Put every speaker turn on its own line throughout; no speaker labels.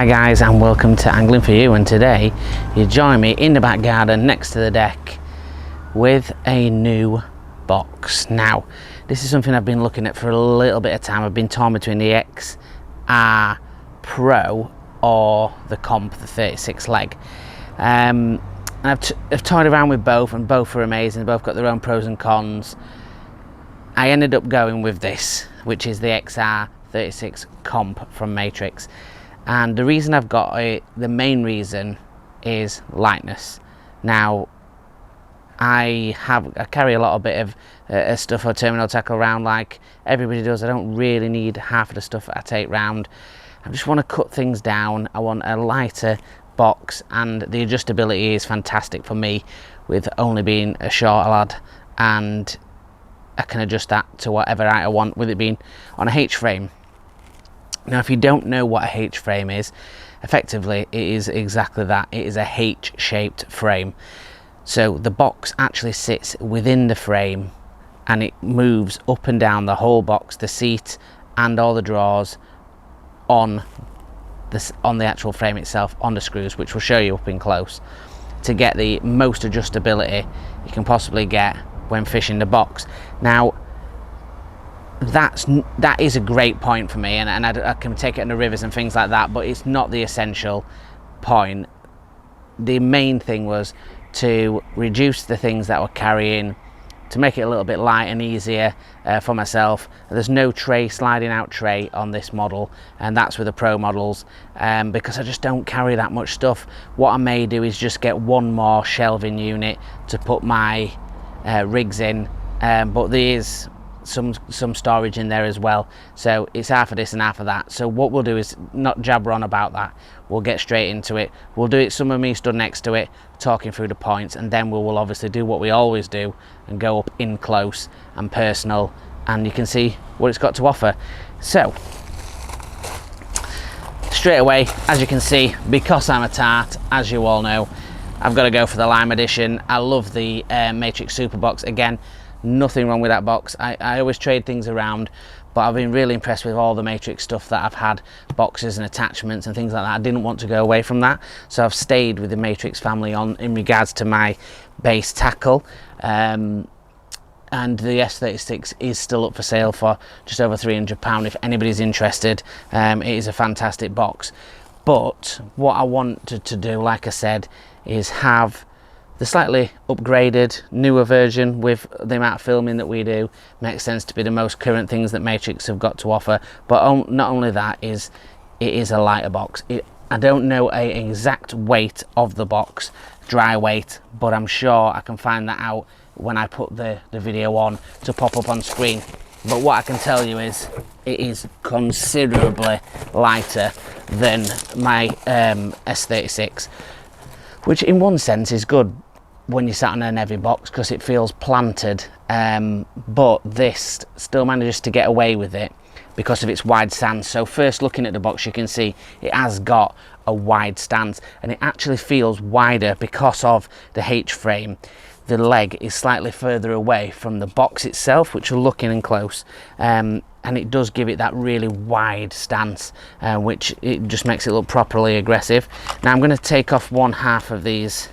Hi guys, and welcome to Angling For You, and today you join me in the back garden next to the deck with a new box. Now this is something I've been looking at for a little bit of time. I've been torn between the XR Pro or the Comp, the 36 leg. I've toyed around with both, and both are amazing. They've both got their own pros and cons. I ended up going with this, which is the XR36 Comp from Matrix. And the reason I've got it, the main reason, is lightness. Now, I carry a lot of bit of stuff or terminal tackle around like everybody does. I don't really need half of the stuff that I take round. I just want to cut things down. I want a lighter box, and the adjustability is fantastic for me, with only being a short lad, and I can adjust that to whatever height I want, with it being on a H-frame. Now, if you don't know what a H-frame is, effectively it is exactly that. It is a H-shaped frame. So the box actually sits within the frame, and it moves up and down the whole box, the seat and all the drawers on the actual frame itself, on the screws, which we'll show you up in close, to get the most adjustability you can possibly get when fishing the box. Now, that is a great point for me, and I can take it in the rivers and things like that, but it's not the essential point. The main thing was to reduce the things that we're carrying, to make it a little bit light and easier for myself. There's no tray, sliding out tray on this model, and that's with the Pro models, because I just don't carry that much stuff. What I may do is just get one more shelving unit to put my rigs in, but there is some storage in there as well, so it's half of this and half of that. So what we'll do is not jabber on about that. We'll get straight into it. We'll do it, some of me stood next to it talking through the points, and then we will obviously do what we always do and go up in close and personal, and you can see what it's got to offer. So straight away, as you can see, because I'm a tart, as you all know, I've got to go for the Lime Edition. I love the Matrix Super Box. Again, nothing wrong with that box. I always trade things around, but I've been really impressed with all the Matrix stuff that I've had, boxes and attachments and things like that. I didn't want to go away from that, so I've stayed with the Matrix family in regards to my base tackle. And the S36 is still up for sale for just over £300 if anybody's interested. It is a fantastic box, but what I wanted to do, like I said, is have the slightly upgraded, newer version. With the amount of filming that we do, makes sense to be the most current things that Matrix have got to offer. But not only that, it is a lighter box. I don't know an exact weight of the box, dry weight, but I'm sure I can find that out when I put the video on to pop up on screen. But what I can tell you is it is considerably lighter than my S36, which in one sense is good when you're sat on an heavy box, because it feels planted, but this still manages to get away with it because of its wide stance. So first looking at the box, you can see it has got a wide stance, and it actually feels wider because of the H-frame. The leg is slightly further away from the box itself, which we'll look in close, and it does give it that really wide stance, which it just makes it look properly aggressive. Now I'm going to take off one half of these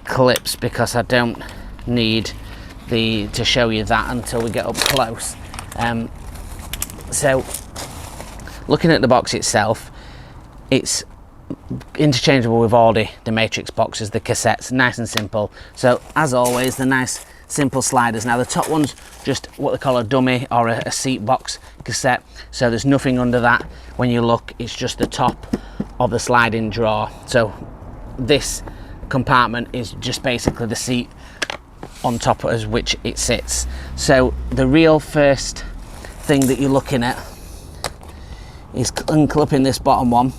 clips, because I don't need to show you that until we get up close. So looking at the box itself, it's interchangeable with all the Matrix boxes, the cassettes, nice and simple. So as always, the nice simple sliders. Now the top one's just what they call a dummy or a seat box cassette, so there's nothing under that. When you look, it's just the top of the sliding drawer. So this compartment is just basically the seat on top of which it sits. So the real first thing that you're looking at is unclipping this bottom one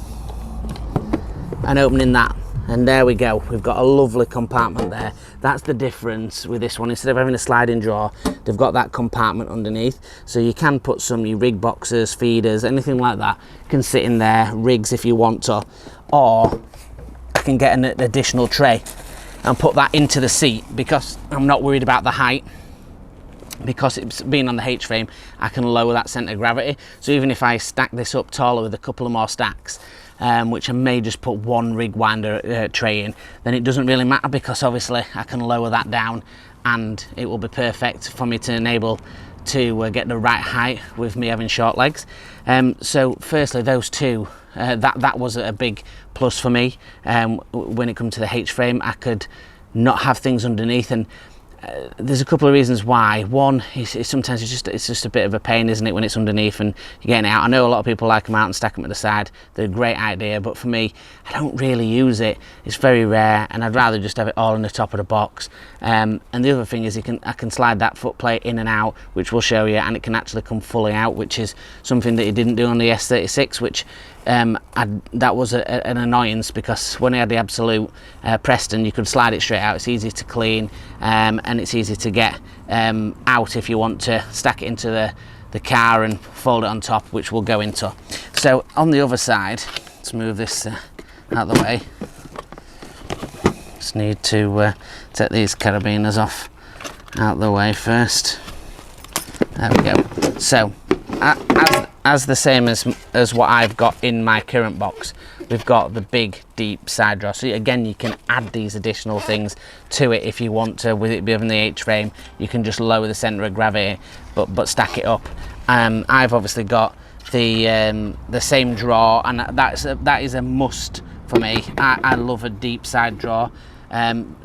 and opening that, and there we go. We've got a lovely compartment there. That's the difference with this one. Instead of having a sliding drawer, they've got that compartment underneath, so you can put some your rig boxes, feeders, anything like that can sit in there, rigs if you want to, or I can get an additional tray and put that into the seat, because I'm not worried about the height. because it's been on the H-frame, I can lower that centre of gravity. So even if I stack this up taller with a couple of more stacks, which I may just put one rig winder tray in, then it doesn't really matter, because obviously I can lower that down and it will be perfect for me to enable to get the right height with me having short legs. So firstly, those two, that was a big plus for me. When it comes to the H-frame, I could not have things underneath, and there's a couple of reasons why. One is sometimes it's just a bit of a pain, isn't it, when it's underneath and you're getting it out. I know a lot of people like them out and stack them at the side. They're a great idea, but for me, I don't really use it. It's very rare, and I'd rather just have it all in the top of the box. And the other thing is I can slide that foot plate in and out, which we'll show you, and it can actually come fully out, which is something that it didn't do on the S36, which that was an annoyance, because when I had the Absolute Preston, you could slide it straight out. It's easy to clean, and it's easy to get out if you want to stack it into the car and fold it on top, which we'll go into. So on the other side, let's move this out of the way. Just need to take these carabiners off out of the way first. There we go. So as the same as what I've got in my current box, we've got the big deep side drawer. So again, you can add these additional things to it if you want to. With it being the H-frame, you can just lower the centre of gravity but stack it up. I've obviously got the same drawer, and that is a must for me. I love a deep side drawer.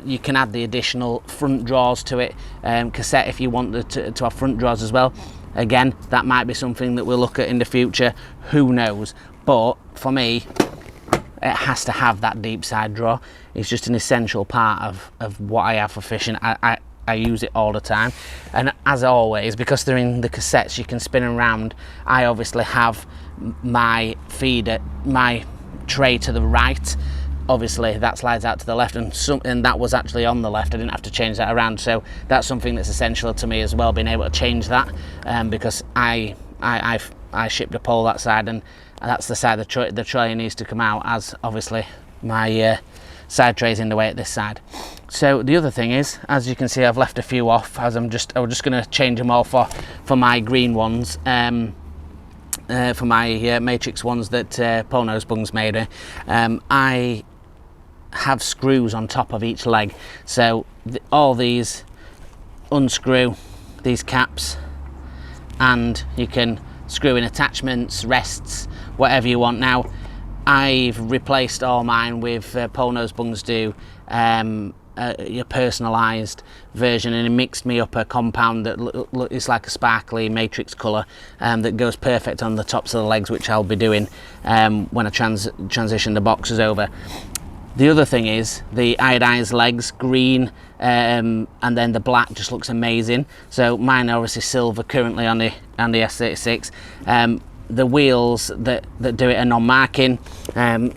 You can add the additional front drawers to it, cassette, if you want to have front drawers as well. Again, that might be something that we'll look at in the future, who knows. But for me, it has to have that deep side drawer. It's just an essential part of what I have for fishing. I use it all the time, and as always, because they're in the cassettes, you can spin around. I obviously have my feeder, my tray to the right. Obviously that slides out to the left, and that was actually on the left. I didn't have to change that around, so that's something that's essential to me as well, being able to change that, because I shipped a pole that side, and that's the side the trolley needs to come out, as obviously my side tray is in the way at this side. So the other thing is, as you can see, I've left a few off, as I was just going to change them all for my green ones. For my Matrix ones that Paul Nosebung's made. I have screws on top of each leg, so all these unscrew these caps, and you can screw in attachments, rests, whatever you want. Now I've replaced all mine with Paul Nosebung's do your personalised version, and it mixed me up a compound that is like a sparkly matrix colour that goes perfect on the tops of the legs, which I'll be doing when I transition the boxes over. The other thing is the iodized legs, green, and then the black just looks amazing. So mine are obviously silver currently on the S36. The wheels that do it are non-marking,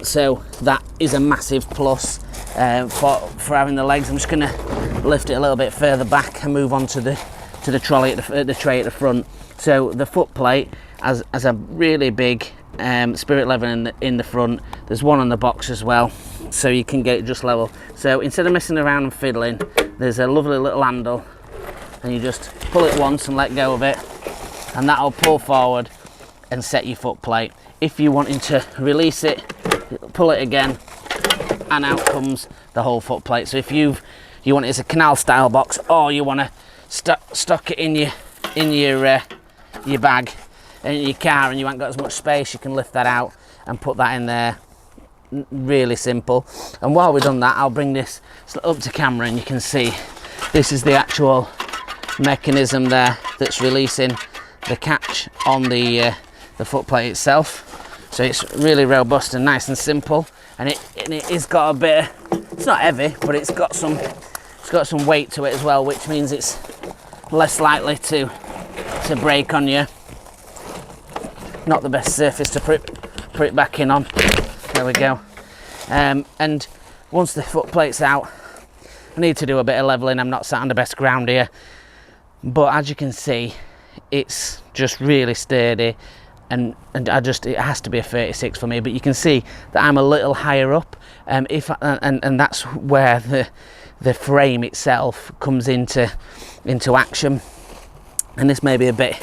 so that is a massive plus for having the legs. I'm just going to lift it a little bit further back and move on to the trolley at the tray at the front. So the foot plate has a really big spirit level in the front. There's one on the box as well, so you can get it just level. So instead of messing around and fiddling, there's a lovely little handle, and you just pull it once and let go of it, and that'll pull forward and set your foot plate. If you're wanting to release it, pull it again, and out comes the whole foot plate. So if you want it as a canal style box, or you want to stock it in your bag in your car and you haven't got as much space, you can lift that out and put that in there. Really simple. And while we've done that, I'll bring this up to camera, and you can see this is the actual mechanism there that's releasing the catch on the foot plate itself. So it's really robust and nice and simple, and it is got a bit, it's not heavy, but it's got some weight to it as well, which means it's less likely to break on you. Not the best surface to put it back in on. There we go. And once the foot plate's out, I need to do a bit of leveling. I'm not sat on the best ground here, but as you can see, it's just really sturdy, and it has to be a 36 for me. But you can see that I'm a little higher up, and that's where the frame itself comes into action. and this may be a bit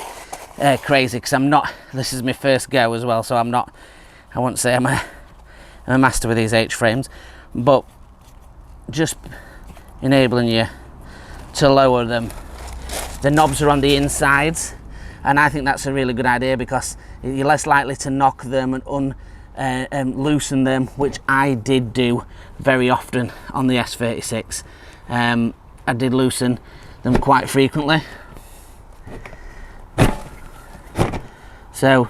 crazy because this is my first go as well, so I won't say I'm a master with these H-frames, but just enabling you to lower them. The knobs are on the insides, and I think that's a really good idea because you're less likely to knock them and loosen them, which I did do very often on the S36. I did loosen them quite frequently. So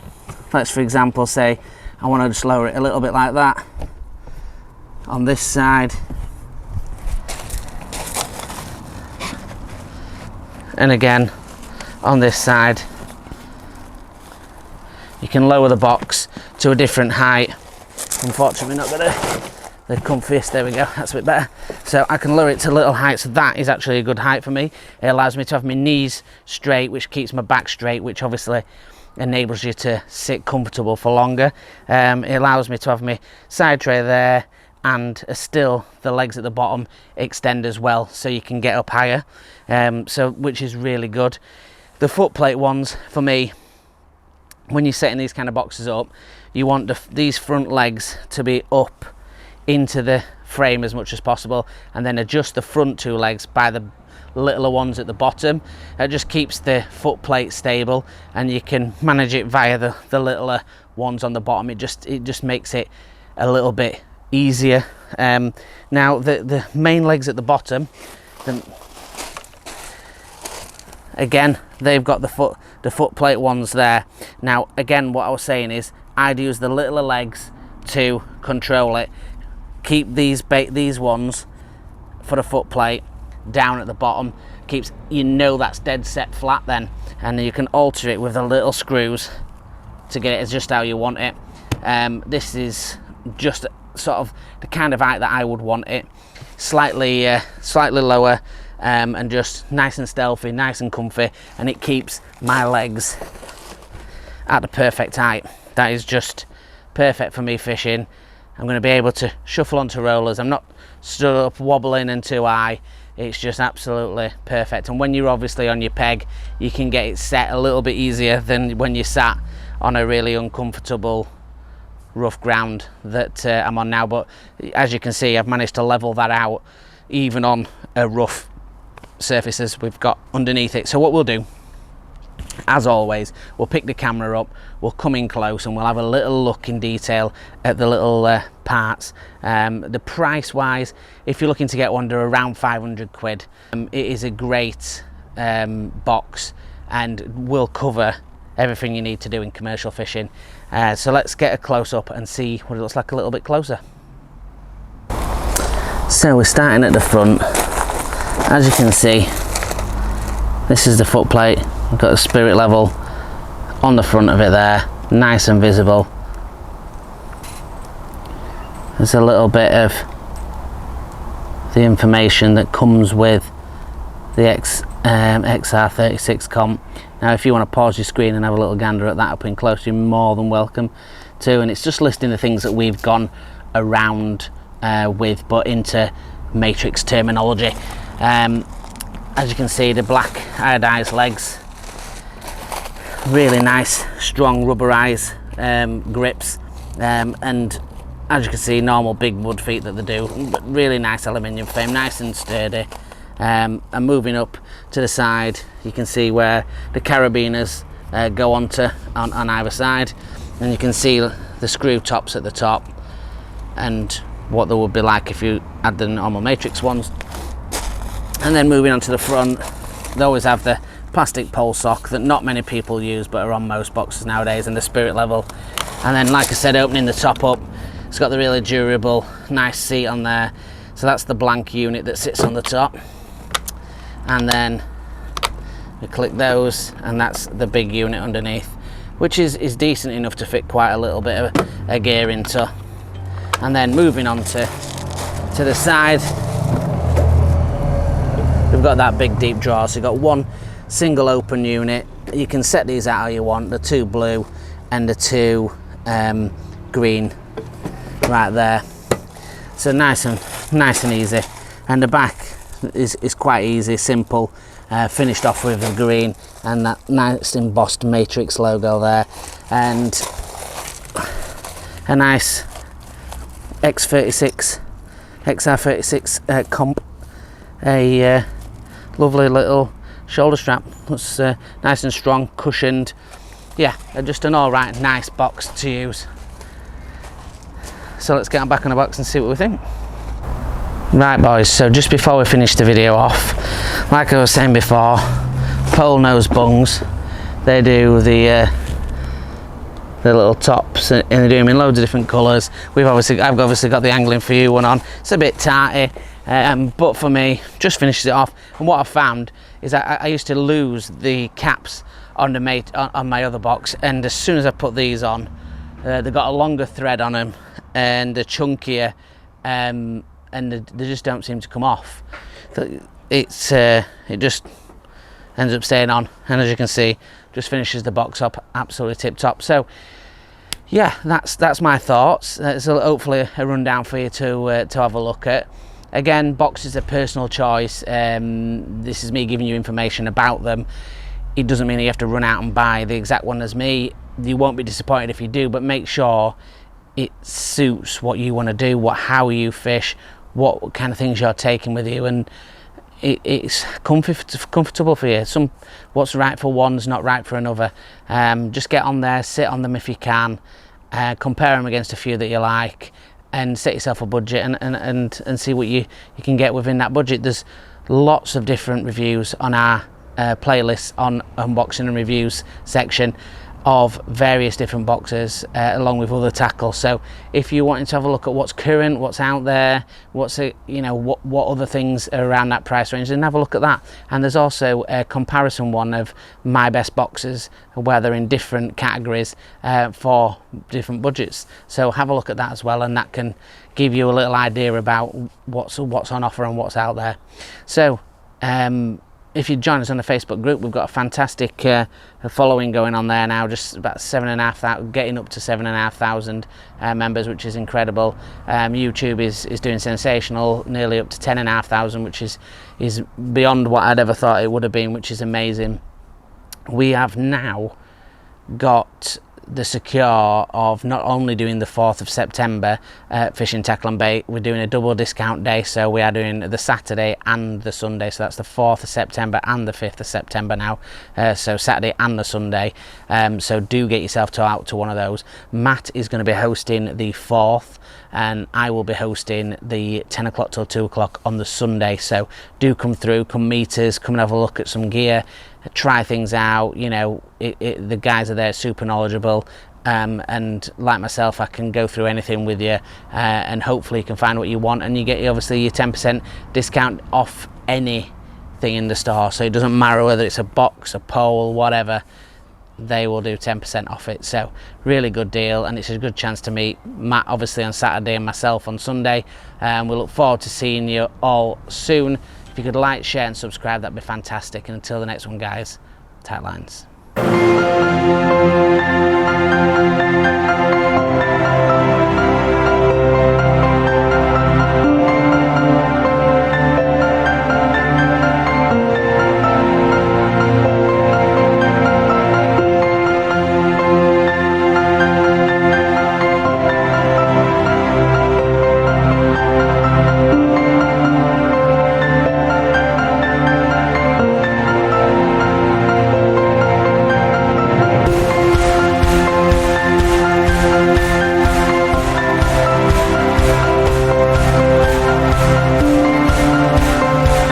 let's, for example, say I want to just lower it a little bit like that on this side, and again on this side. You can lower the box to a different height. Unfortunately not the comfiest. There we go, that's a bit better. So I can lower it to little heights. So that is actually a good height for me. It allows me to have my knees straight, which keeps my back straight, which obviously enables you to sit comfortable for longer. It allows me to have my side tray there, and still the legs at the bottom extend as well, so you can get up higher, which is really good. The footplate ones, for me, when you're setting these kind of boxes up, you want these front legs to be up into the frame as much as possible, and then adjust the front two legs by the littler ones at the bottom. It just keeps the footplate stable, and you can manage it via the littler ones on the bottom. It just makes it a little bit easier. Now the main legs at the bottom, again, they've got the footplate ones there. Now again, what I was saying is I'd use the littler legs to control it. Keep these ones for the footplate down at the bottom, keeps, that's dead set flat then, and you can alter it with the little screws to get it just how you want it. This is just sort of the kind of height that I would want it, slightly lower, and just nice and stealthy, nice and comfy, and it keeps my legs at the perfect height. That is just perfect for me fishing. I'm going to be able to shuffle onto rollers. I'm not stood up wobbling and too high. It's just absolutely perfect. And when you're obviously on your peg, you can get it set a little bit easier than when you're sat on a really uncomfortable rough ground that I'm on now. But as you can see, I've managed to level that out even on a rough surfaces we've got underneath it. So what we'll do, as always, we'll pick the camera up, we'll come in close, and we'll have a little look in detail at the little parts. The price wise, if you're looking to get one, they're around 500 quid. It is a great box and will cover everything you need to do in commercial fishing. So let's get a close-up and see what it looks like a little bit closer. So we're starting at the front. As you can see, this is the footplate. We've got a spirit level on the front of it there, nice and visible. There's a little bit of the information that comes with the XR36 Comp. Now if you want to pause your screen and have a little gander at that up in close, you're more than welcome to, and it's just listing the things that we've gone around with, but into Matrix terminology. As you can see, the black iodized legs, really nice strong rubberized grips, and as you can see, normal big wood feet that they do, but really nice aluminium frame, nice and sturdy. And moving up to the side, you can see where the carabiners go on either side, and you can see the screw tops at the top and what they would be like if you had the normal Matrix ones. And then moving on to the front, they always have the plastic pole sock that not many people use but are on most boxes nowadays, and the spirit level. And then, like I said, opening the top up, it's got the really durable nice seat on there. So that's the blank unit that sits on the top, and then we click those, and that's the big unit underneath, which is decent enough to fit quite a little bit of a gear into. And then moving on to the side, we've got that big deep drawer. So you've got one single open unit. You can set these out how you want, the two blue and the two green right there. So nice and easy. And the back is quite easy, simple, finished off with the green and that nice embossed Matrix logo there, and a nice XR36 Comp, a lovely little shoulder strap that's nice and strong, cushioned. Yeah, just an alright nice box to use. So let's get back in the box and see what we think. Right boys, so just before we finish the video off, like I was saying before, pole nose bungs, they do the little tops, and they do them in loads of different colours. I've obviously got the Angling For You one on. It's a bit tarty, but for me, just finishes it off. And what I've found is that I used to lose the caps on my other box, and as soon as I put these on, they've got a longer thread on them and they're chunkier, and they just don't seem to come off. It just ends up staying on, and as you can see, just finishes the box up absolutely tip top. So yeah, that's my thoughts. It's hopefully a rundown for you to have a look at. Again, boxes are personal choice. This is me giving you information about them. It doesn't mean that you have to run out and buy the exact one as me. You won't be disappointed if you do, but make sure it suits what you want to do, how you fish, what kind of things you're taking with you, and it's comfortable for you. What's right for one's not right for another. Just get on there, sit on them if you can, compare them against a few that you like, and set yourself a budget and see what you can get within that budget. There's lots of different reviews on our playlist on unboxing and reviews section of various different boxes, along with other tackle. So if you're wanting to have a look at what's current, what's out there, what other things are around that price range, then have a look at that. And there's also a comparison one of my best boxes, where they're in different categories for different budgets. So have a look at that as well, and that can give you a little idea about what's on offer and what's out there. So if you join us on the Facebook group, we've got a fantastic following going on there now, just about 7,500, getting up to 7,500 members, which is incredible. YouTube is doing sensational, nearly up to 10,500, which is beyond what I'd ever thought it would have been, which is amazing. We have now got the secure of not only doing the 4th of September fishing tackle and bait, we're doing a double discount day, so we are doing the Saturday and the Sunday. So that's the 4th of September and the 5th of September now, so Saturday and the Sunday. So do get yourself out to one of those. Matt is going to be hosting the 4th, and I will be hosting the 10 o'clock till 2 o'clock on the Sunday. So do come through, come meet us, come and have a look at some gear, try things out. You know, the guys are there, super knowledgeable, and like myself, I can go through anything with you, and hopefully you can find what you want, and you get obviously your 10% discount off anything in the store. So it doesn't matter whether it's a box, a pole, whatever, they will do 10% off it. So really good deal, and it's a good chance to meet Matt obviously on Saturday and myself on Sunday. We look forward to seeing you all soon. If you could like, share and subscribe, that'd be fantastic. And until the next one guys, tight lines.